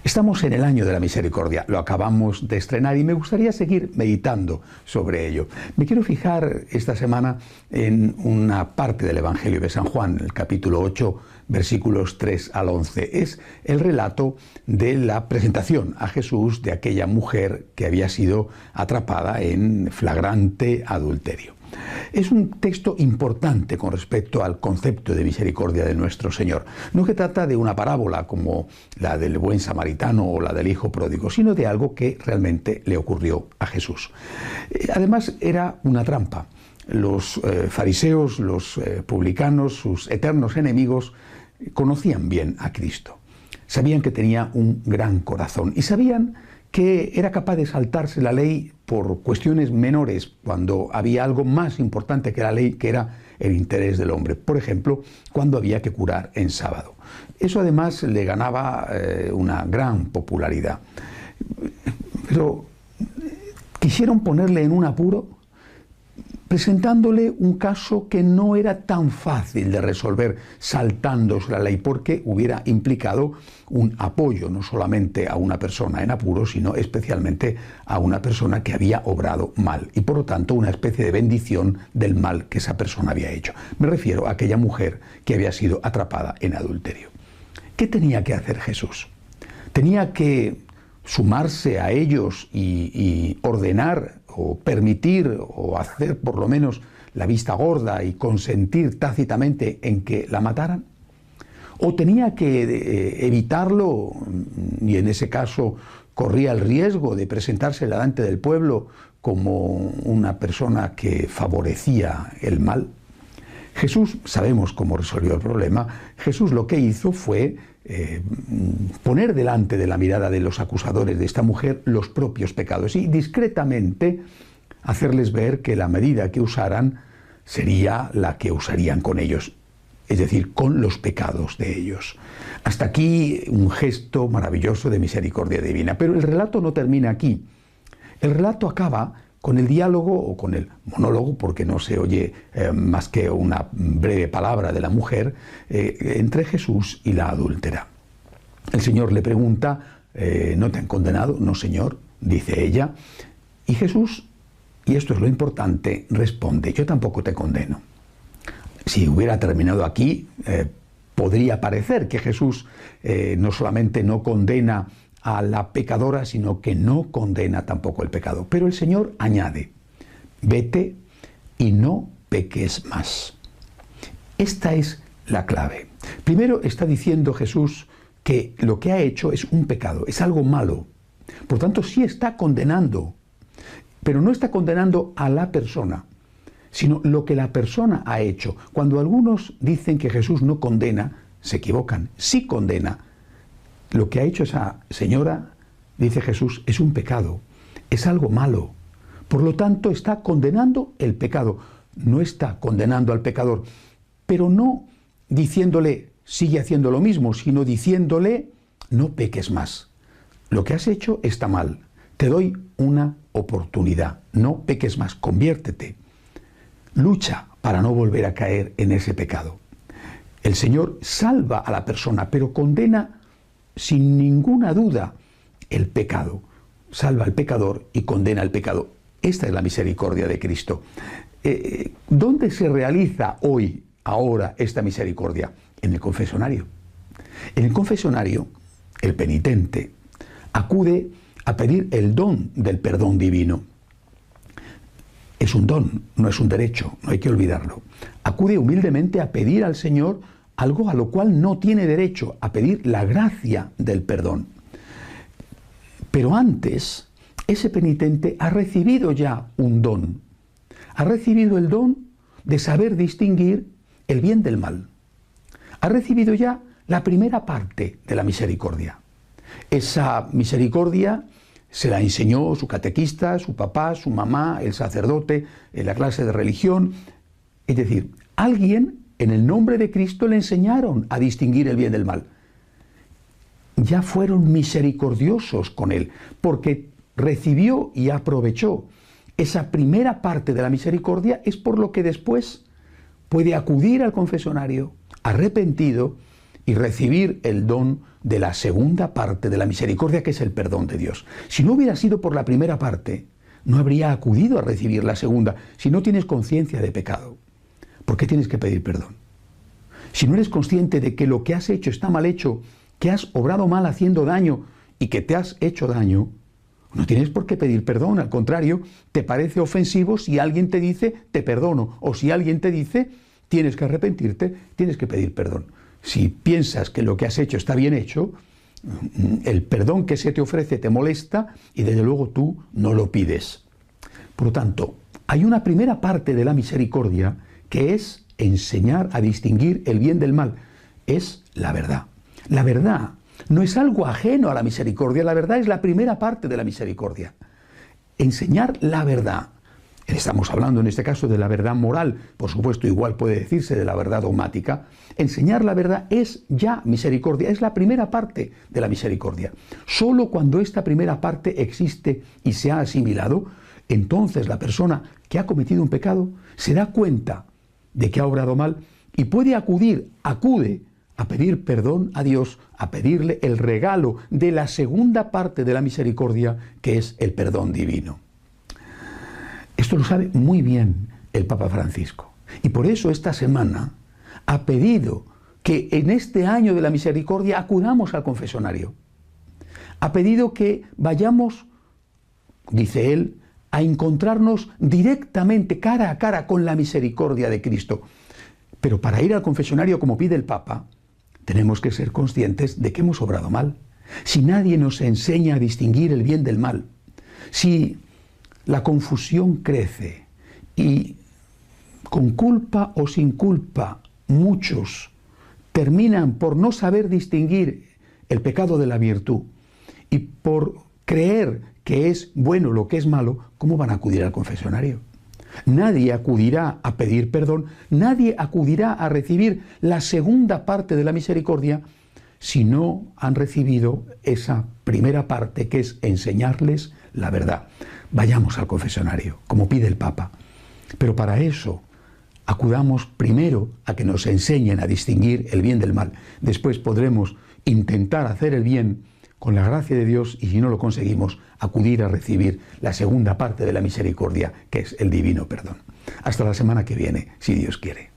Estamos en el año de la misericordia, lo acabamos de estrenar y me gustaría seguir meditando sobre ello. Me quiero fijar esta semana en una parte del Evangelio de San Juan, el capítulo 8, versículos 3 al 11. Es el relato de la presentación a Jesús de aquella mujer que había sido atrapada en flagrante adulterio. Es un texto importante con respecto al concepto de misericordia de nuestro Señor. No que trata de una parábola como la del buen samaritano o la del hijo pródigo, sino de algo que realmente le ocurrió a Jesús. Además, era una trampa. Los fariseos, los publicanos, sus eternos enemigos, conocían bien a Cristo. Sabían que tenía un gran corazón y sabían que era capaz de saltarse la ley por cuestiones menores cuando había algo más importante que la ley, que era el interés del hombre. Por ejemplo, cuando había que curar en sábado. Eso además le ganaba una gran popularidad. Pero quisieron ponerle en un apuro presentándole un caso que no era tan fácil de resolver saltándose la ley, porque hubiera implicado un apoyo no solamente a una persona en apuro, sino especialmente a una persona que había obrado mal y por lo tanto una especie de bendición del mal que esa persona había hecho. Me refiero a aquella mujer que había sido atrapada en adulterio. ¿Qué tenía que hacer Jesús? Tenía que sumarse a ellos y ordenar o permitir o hacer por lo menos la vista gorda y consentir tácitamente en que la mataran? ¿O tenía que evitarlo y en ese caso corría el riesgo de presentarse delante del pueblo como una persona que favorecía el mal? Jesús, sabemos cómo resolvió el problema. Jesús lo que hizo fue poner delante de la mirada de los acusadores de esta mujer los propios pecados y discretamente hacerles ver que la medida que usaran sería la que usarían con ellos, es decir, con los pecados de ellos. Hasta aquí un gesto maravilloso de misericordia divina. Pero el relato no termina aquí. El relato acaba con el diálogo o con el monólogo, porque no se oye más que una breve palabra de la mujer, entre Jesús y la adúltera. El Señor le pregunta, ¿no te han condenado? No, Señor, dice ella. Y Jesús, y esto es lo importante, responde, yo tampoco te condeno. Si hubiera terminado aquí, podría parecer que Jesús no solamente no condena a la pecadora, sino que no condena tampoco el pecado. Pero el Señor añade, vete y no peques más. Esta es la clave. Primero está diciendo Jesús que lo que ha hecho es un pecado, es algo malo. Por tanto, sí está condenando, pero no está condenando a la persona, sino lo que la persona ha hecho. Cuando algunos dicen que Jesús no condena, se equivocan, sí condena. Lo que ha hecho esa señora, dice Jesús, es un pecado, es algo malo. Por lo tanto, está condenando el pecado, no está condenando al pecador, pero no diciéndole, sigue haciendo lo mismo, sino diciéndole, no peques más. Lo que has hecho está mal, te doy una oportunidad, no peques más, conviértete. Lucha para no volver a caer en ese pecado. El Señor salva a la persona, pero condena sin ninguna duda el pecado. Salva al pecador y condena al pecado. Esta es la misericordia de Cristo. ¿Dónde se realiza hoy, ahora, esta misericordia? En el confesionario. En el confesionario, el penitente acude a pedir el don del perdón divino. Es un don, no es un derecho, no hay que olvidarlo. Acude humildemente a pedir al Señor algo a lo cual no tiene derecho, a pedir la gracia del perdón. Pero antes, ese penitente ha recibido ya un don. Ha recibido el don de saber distinguir el bien del mal. Ha recibido ya la primera parte de la misericordia. Esa misericordia se la enseñó su catequista, su papá, su mamá, el sacerdote, en la clase de religión. Es decir, alguien en el nombre de Cristo le enseñaron a distinguir el bien del mal. Ya fueron misericordiosos con él, porque recibió y aprovechó esa primera parte de la misericordia. Es por lo que después puede acudir al confesionario arrepentido y recibir el don de la segunda parte de la misericordia, que es el perdón de Dios. Si no hubiera sido por la primera parte, no habría acudido a recibir la segunda. Si no tienes conciencia de pecado, ¿por qué tienes que pedir perdón? Si no eres consciente de que lo que has hecho está mal hecho, que has obrado mal haciendo daño y que te has hecho daño, no tienes por qué pedir perdón. Al contrario, te parece ofensivo si alguien te dice te perdono, o si alguien te dice tienes que arrepentirte, tienes que pedir perdón. Si piensas que lo que has hecho está bien hecho, el perdón que se te ofrece te molesta y desde luego tú no lo pides. Por lo tanto, hay una primera parte de la misericordia que es enseñar a distinguir el bien del mal. Es la verdad. La verdad no es algo ajeno a la misericordia, la verdad es la primera parte de la misericordia. Enseñar la verdad. Estamos hablando en este caso de la verdad moral, por supuesto igual puede decirse de la verdad dogmática. Enseñar la verdad es ya misericordia, es la primera parte de la misericordia. Solo cuando esta primera parte existe y se ha asimilado, entonces la persona que ha cometido un pecado se da cuenta de que ha obrado mal y acude a pedir perdón a Dios, a pedirle el regalo de la segunda parte de la misericordia, que es el perdón divino. Esto lo sabe muy bien el Papa Francisco. Y por eso esta semana ha pedido que en este año de la misericordia acudamos al confesionario. Ha pedido que vayamos, dice él, a encontrarnos directamente, cara a cara, con la misericordia de Cristo. Pero para ir al confesionario, como pide el Papa, tenemos que ser conscientes de que hemos obrado mal. Si nadie nos enseña a distinguir el bien del mal, si la confusión crece y con culpa o sin culpa muchos terminan por no saber distinguir el pecado de la virtud y por creer que es bueno lo que es malo, ¿cómo van a acudir al confesionario? Nadie acudirá a pedir perdón, nadie acudirá a recibir la segunda parte de la misericordia si no han recibido esa primera parte, que es enseñarles la verdad. Vayamos al confesionario, como pide el Papa. Pero para eso acudamos primero a que nos enseñen a distinguir el bien del mal. Después podremos intentar hacer el bien con la gracia de Dios y si no lo conseguimos, acudir a recibir la segunda parte de la misericordia, que es el divino perdón. Hasta la semana que viene, si Dios quiere.